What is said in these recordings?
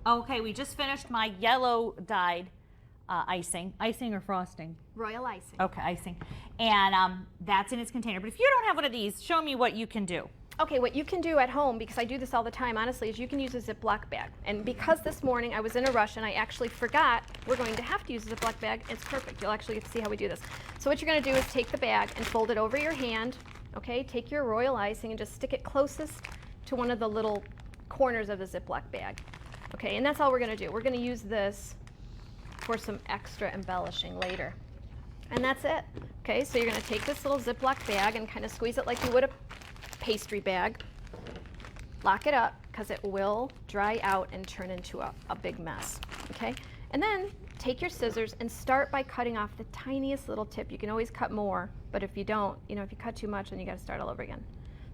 Okay, we just finished my yellow dyed icing. Icing or frosting? Royal icing. Okay, icing. And that's in its container. But if you don't have one of these, show me what you can do. Okay, what you can do at home, because I do this all the time, honestly, is you can use a Ziploc bag. And because this morning I was in a rush and I actually forgot we're going to have to use a Ziploc bag, it's perfect. You'll actually get to see how we do this. So what you're going to do is take the bag and fold it over your hand. Okay, take your royal icing and just stick it closest to one of the little corners of the Ziploc bag. Okay, and that's all we're going to do. We're going to use this for some extra embellishing later. And that's it. Okay, so you're going to take this little Ziploc bag and kind of squeeze it like you would a pastry bag. Lock it up because it will dry out and turn into a big mess. Okay, and then take your scissors and start by cutting off the tiniest little tip. You can always cut more, but if you don't, if you cut too much, then you got to start all over again.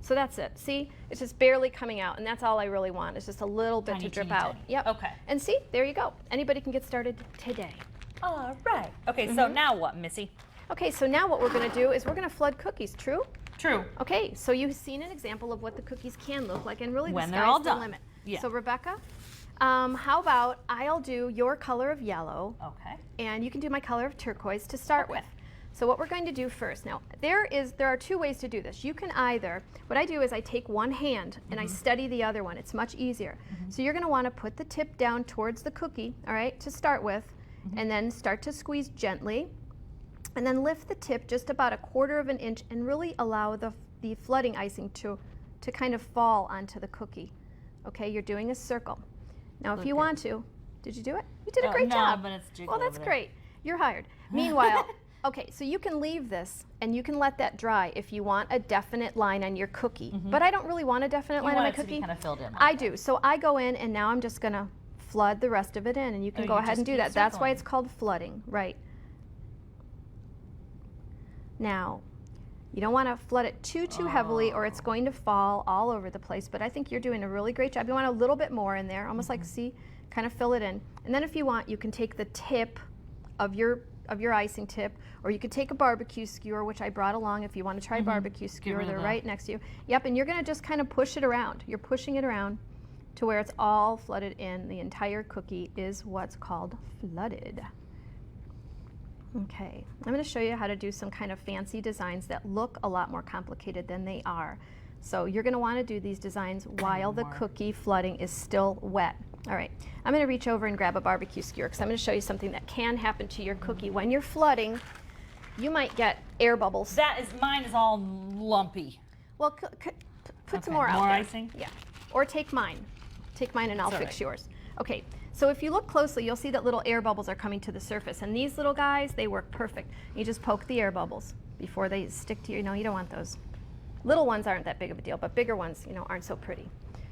So that's it. See, it's just barely coming out, and that's all I really want. It's just a little bit to drip out. Yep. Okay. And see, there you go. Anybody can get started today. All right. Okay, so now what, Missy? Okay, so now what we're going to do is we're going to flood cookies. True? True. Okay, so you've seen an example of what the cookies can look like, and really When the they're all sky's the done. limit. Yeah. So Rebecca, how about I'll do your color of yellow, Okay. and you can do my color of turquoise to start with. So what we're going to do first, now there are two ways to do this. You can either, what I do is I take one hand and I steady the other one. It's much easier. So you're going to want to put the tip down towards the cookie, all right, to start with, and then start to squeeze gently, and then lift the tip just about 1/4 of an inch and really allow the flooding icing to kind of fall onto the cookie. Okay, you're doing a circle. Now if you want to, did you do it? You did a great job. But it's jiggly Well, that's over there. great. You're hired. Meanwhile, okay, so you can leave this and you can let that dry if you want a definite line on your cookie. But I don't really want a definite line on my it to be cookie. kind of filled in. I do. So I go in and now I'm just going to flood the rest of it in, and you can Oh, go you ahead just and do keep that. That's why circling. it's called flooding, right? Now, you don't want to flood it too heavily or it's going to fall all over the place, but I think you're doing a really great job. You want a little bit more in there, almost like, see, kind of fill it in. And then if you want, you can take the tip of your icing tip, or you could take a barbecue skewer, which I brought along if you want to try barbecue skewer. rid of They're that. right next to you. Yep, and you're going to just kind of push it around. You're pushing it around to where it's all flooded in. The entire cookie is what's called flooded. Okay, I'm going to show you how to do some kind of fancy designs that look a lot more complicated than they are. So you're going to want to do these designs while the cookie flooding is still wet. All right, I'm going to reach over and grab a barbecue skewer because I'm going to show you something that can happen to your cookie. When you're flooding, you might get air bubbles. Mine is all lumpy. Well, put some Okay, more out more there. icing? Yeah, or take mine. Take mine and I'll That's all fix right. yours. Okay, so if you look closely, you'll see that little air bubbles are coming to the surface, and these little guys, they work perfect. You just poke the air bubbles before they stick to you. No, you don't want those. Little ones aren't that big of a deal, but bigger ones, aren't so pretty.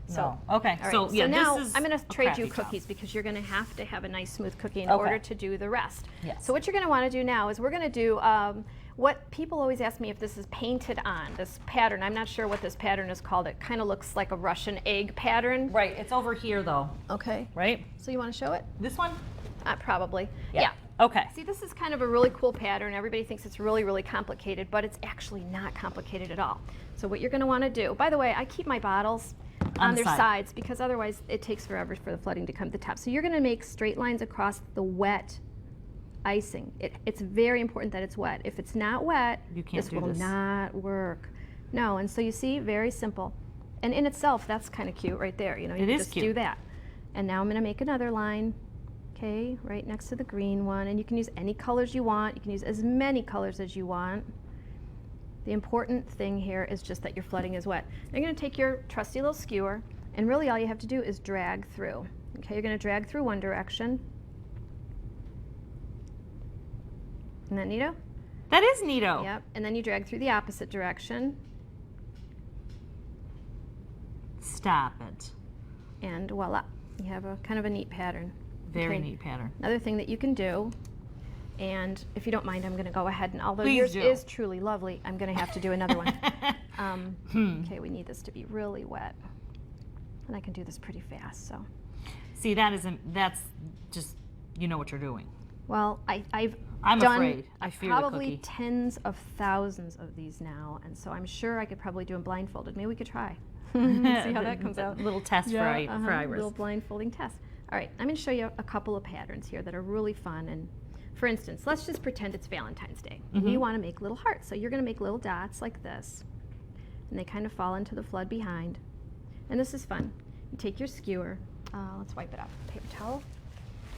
So, No. Okay, all right, so, yeah, now this is I'm going to a trade you crappy job. cookies because you're going to have a nice smooth cookie in Okay. order to do the rest. Yes. So what you're going to want to do now is we're going to do what people always ask me if this is painted on, this pattern. I'm not sure what this pattern is called. It kind of looks like a Russian egg pattern. Right, it's over here though, Okay. right? So you want to show it? This one? Probably. Yeah. Okay. See, this is kind of a really cool pattern. Everybody thinks it's really, really complicated, but it's actually not complicated at all. So what you're going to want to do, by the way, I keep my bottles on the their side. sides because otherwise it takes forever for the flooding to come to the top. So you're going to make straight lines across the wet icing. It's very important that it's wet. If it's not wet, You can't this do will this. not work. No, and so you see, very simple. And in itself, that's kind of cute right there. You It can is just cute. do that. And now I'm going to make another line. Okay, right next to the green one, and you can use any colors you want. You can use as many colors as you want. The important thing here is just that your flooding is wet. Now you're going to take your trusty little skewer, and really all you have to do is drag through. Okay, you're going to drag through one direction. Isn't that neato? That is neato. Yep, and then you drag through the opposite direction, Stop it. and voila, you have a kind of a neat pattern. Very Okay. neat pattern. Another thing that you can do, and if you don't mind, I'm going to go ahead and although Please yours do. is truly lovely, I'm going to have to do another one. Okay, we need this to be really wet, and I can do this pretty fast. So, See, that's just, you know what you're doing. well, I've I'm done afraid. I fear the probably cookie. tens of thousands of these now, and so I'm sure I could probably do them blindfolded. Maybe we could try. See how that comes out. Little test for Iris. Little blindfolding test. All right, I'm going to show you a couple of patterns here that are really fun. And for instance, let's just pretend it's Valentine's Day. And you want to make little hearts. So you're going to make little dots like this. And they kind of fall into the flood behind. And this is fun. You take your skewer. Let's wipe it off with a paper towel.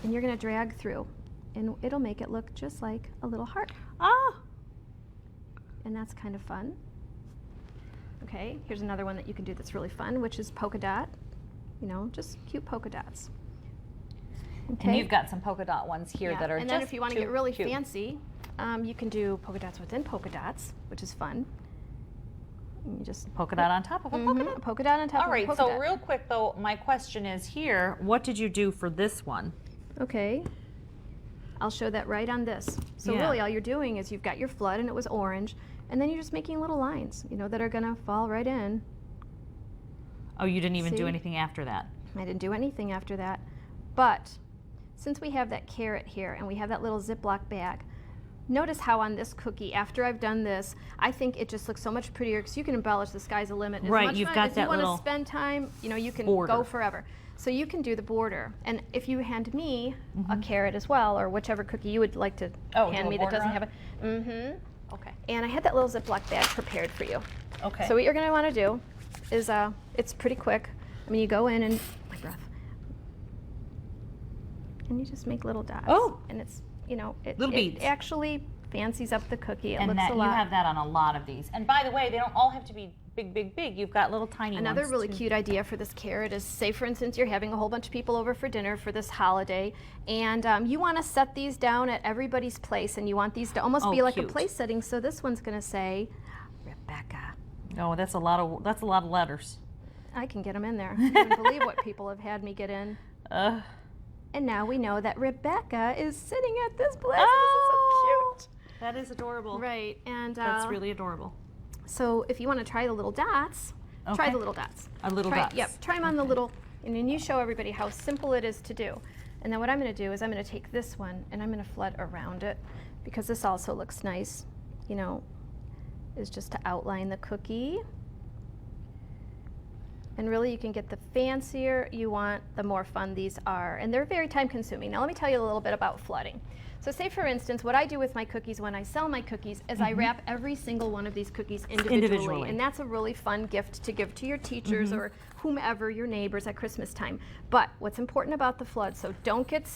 And you're going to drag through. And it'll make it look just like a little heart. Ah! And that's kind of fun. Okay, here's another one that you can do that's really fun, which is polka dot. You know, just cute polka dots. Okay. And you've got some polka dot ones here that are and just then if you want to get really cute. fancy, you can do polka dots within polka dots, which is fun. And you just Polka dot on top of a polka dot. a polka dot on top All of a right, polka so dot. real quick though, my question is here, what did you do for this one? Okay, I'll show that right on this. So Yeah. really all you're doing is you've got your flood and it was orange, and then you're just making little lines, you know, that are gonna fall right in. Oh, you didn't even do See? anything after that. I didn't do anything after that. But since we have that carrot here and we have that little Ziploc bag, notice how on this cookie, after I've done this, I think it just looks so much prettier because you can embellish. The sky's the limit. As Right, much you've fun got as that you want little to spend time, you know, you can border. go forever. So you can do the border. And if you hand me a carrot as well, or whichever cookie you would like to Oh, do hand a me that border doesn't on? have it. Okay. And I had that little Ziploc bag prepared for you. Okay. So what you're going to want to do is, it's pretty quick. I mean, you go in and, my breath. And you just make little dots. Oh. And it's, you know, it Little beads. actually fancies up the cookie. It and looks that a you lot. have that on a lot of these. And by the way, they don't all have to be big, big, big. You've got little tiny Another ones. really too. cute idea for this carrot is, say for instance, you're having a whole bunch of people over for dinner for this holiday, and you want to set these down at everybody's place, and you want these to almost Oh, be like cute. a place setting. So this one's going to say, Rebecca. Oh, that's a lot of letters. I can get them in there. I can't even believe what people have had me get in. And now we know that Rebecca is sitting at this place. Oh, This is so cute. That is adorable. Right, and That's really adorable. so if you want to try the little dots, try Okay. the little dots. A little try, dots. Yep, try them on the little, and then you show everybody how simple it is to do. And then what I'm going to do is I'm going to take this one and I'm going to flood around it, because this also looks nice, you know, is just to outline the cookie. And really you can get the fancier you want, the more fun these are. And they're very time consuming. Now let me tell you a little bit about flooding. So say for instance, what I do with my cookies when I sell my cookies is I wrap every single one of these cookies individually. And that's a really fun gift to give to your teachers or whomever, your neighbors at Christmas time. But what's important about the flood, so don't get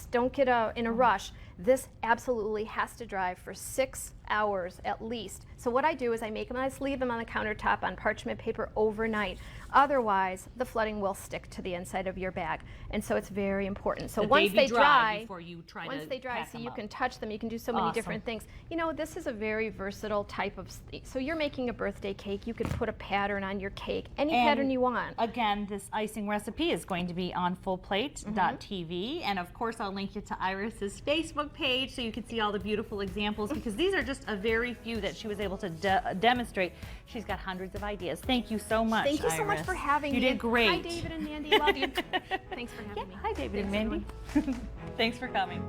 in a rush. This absolutely has to dry for 6 hours at least. So what I do is I make them, I just leave them on the countertop on parchment paper overnight. Otherwise, the flooding will stick to the inside of your bag. And so it's very important. So That once be they dry, before you try once to they dry, pack so them you up. can touch them, you can do so many Awesome. different things. You know, this is a very versatile type of, so you're making a birthday cake, you could put a pattern on your cake, any And pattern you want. Again, this icing recipe is going to be on fullplate.tv. And of course, I'll link you to Iris's Facebook page so you can see all the beautiful examples, because these are just a very few that she was able to demonstrate. She's got hundreds of ideas. Thank you so much, Thank you so much Iris. for having me. You did and great. Hi, David and Mandy. Love you. Thanks for having me. Hi, David and Thanks, Mandy. Thanks for coming.